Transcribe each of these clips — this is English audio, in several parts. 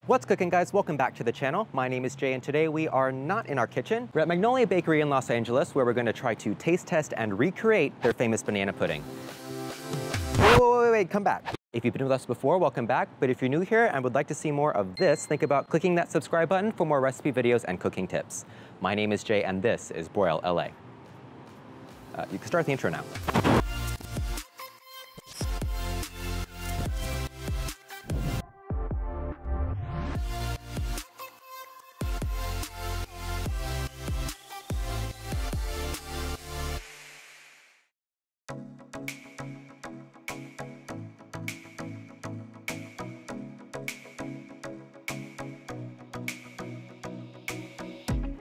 What's cooking, guys? Welcome back to the channel. My name is Jay, and today we are not in our kitchen. We're at Magnolia Bakery in Los Angeles, where we're going to try to taste test and recreate their famous banana pudding. Wait, come back. If you've been with us before, welcome back. But if you're new here and would like to see more of this, think about clicking that subscribe button for more recipe videos and cooking tips. My name is Jay, and this is BROIL LA. You can start the intro now.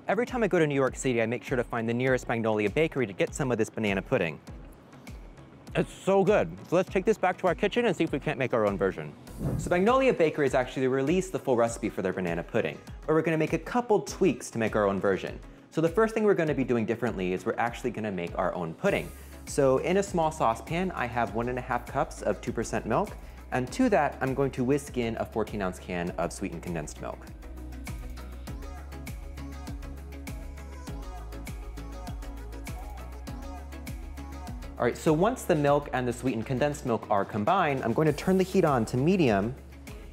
Every time I go to New York City, I make sure to find the nearest Magnolia Bakery to get some of this banana pudding. It's so good. So let's take this back to our kitchen and see if we can't make our own version. So Magnolia Bakery has actually released the full recipe for their banana pudding, but we're gonna make a couple tweaks to make our own version. So the first thing we're gonna be doing differently is we're actually gonna make our own pudding. So in a small saucepan, I have 1.5 cups of 2% milk, and to that, I'm going to whisk in a 14-ounce can of sweetened condensed milk. All right, so once the milk and the sweetened condensed milk are combined, I'm going to turn the heat on to medium,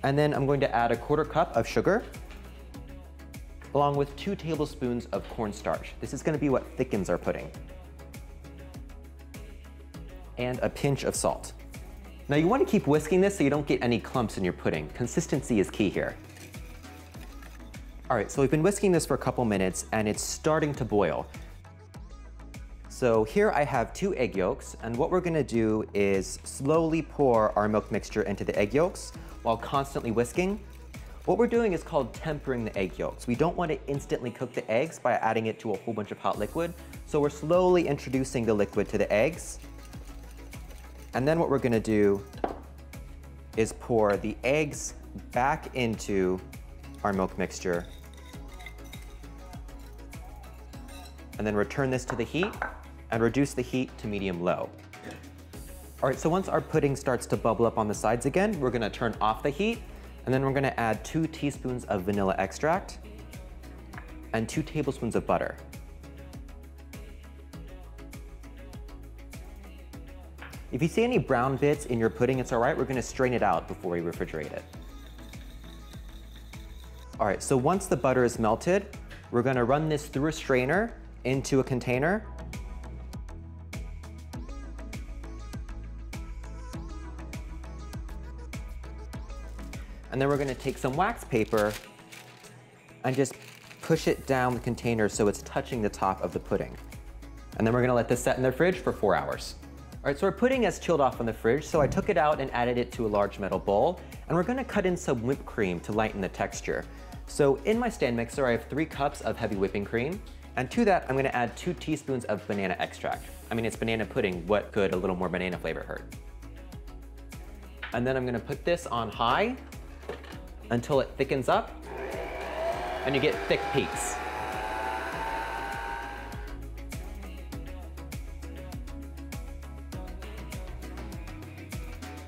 and then I'm going to add a 1/4 cup of sugar, along with 2 tablespoons of cornstarch. This is going to be what thickens our pudding. And a pinch of salt. Now you want to keep whisking this so you don't get any clumps in your pudding. Consistency is key here. All right, so we've been whisking this for a couple minutes, and it's starting to boil. So here I have 2 egg yolks, and what we're gonna do is slowly pour our milk mixture into the egg yolks while constantly whisking. What we're doing is called tempering the egg yolks. We don't want to instantly cook the eggs by adding it to a whole bunch of hot liquid, so we're slowly introducing the liquid to the eggs. And then what we're gonna do is pour the eggs back into our milk mixture, and then return this to the heat and reduce the heat to medium-low. All right, so once our pudding starts to bubble up on the sides again, we're gonna turn off the heat, and then we're gonna add 2 teaspoons of vanilla extract and 2 tablespoons of butter. If you see any brown bits in your pudding, it's all right. We're gonna strain it out before we refrigerate it. All right, so once the butter is melted, we're gonna run this through a strainer into a container. And then we're gonna take some wax paper and just push it down the container so it's touching the top of the pudding. And then we're gonna let this set in the fridge for 4 hours. All right, so our pudding has chilled off in the fridge, so I took it out and added it to a large metal bowl, and we're gonna cut in some whipped cream to lighten the texture. So in my stand mixer, I have 3 cups of heavy whipping cream, and to that, I'm gonna add 2 teaspoons of banana extract. I mean, it's banana pudding, what could a little more banana flavor hurt? And then I'm gonna put this on high until it thickens up, and you get thick peaks.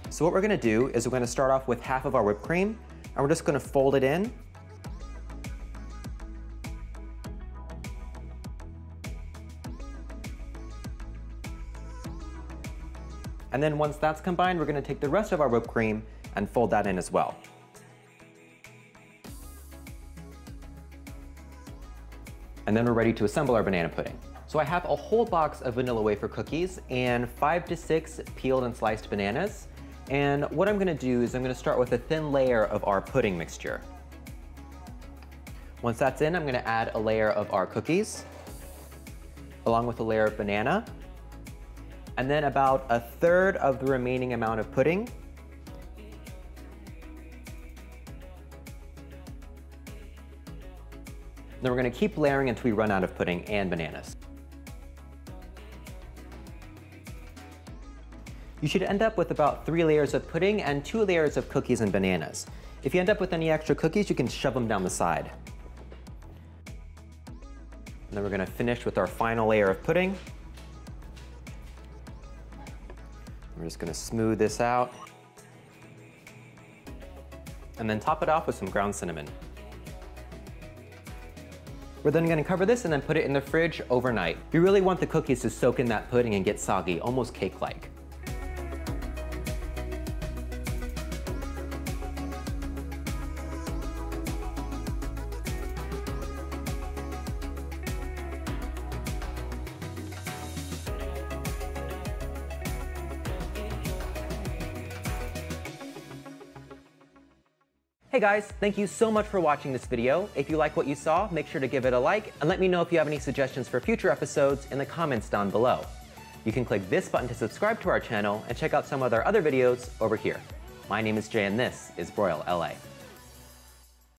So what we're gonna do is we're gonna start off with half of our whipped cream, and we're just gonna fold it in. And then once that's combined, we're gonna take the rest of our whipped cream and fold that in as well. And then we're ready to assemble our banana pudding. So I have a whole box of vanilla wafer cookies and 5 to 6 peeled and sliced bananas. And what I'm gonna do is I'm gonna start with a thin layer of our pudding mixture. Once that's in, I'm gonna add a layer of our cookies, along with a layer of banana, and then about 1/3 of the remaining amount of pudding. Then we're gonna keep layering until we run out of pudding and bananas. You should end up with about 3 layers of pudding and 2 layers of cookies and bananas. If you end up with any extra cookies, you can shove them down the side. And then we're gonna finish with our final layer of pudding. We're just gonna smooth this out. and then top it off with some ground cinnamon. We're then going to cover this and then put it in the fridge overnight. You really want the cookies to soak in that pudding and get soggy, almost cake-like. Hey guys, thank you so much for watching this video. If you like what you saw, make sure to give it a like, and let me know if you have any suggestions for future episodes in the comments down below. You can click this button to subscribe to our channel and check out some of our other videos over here. My name is Jay and this is BROIL LA.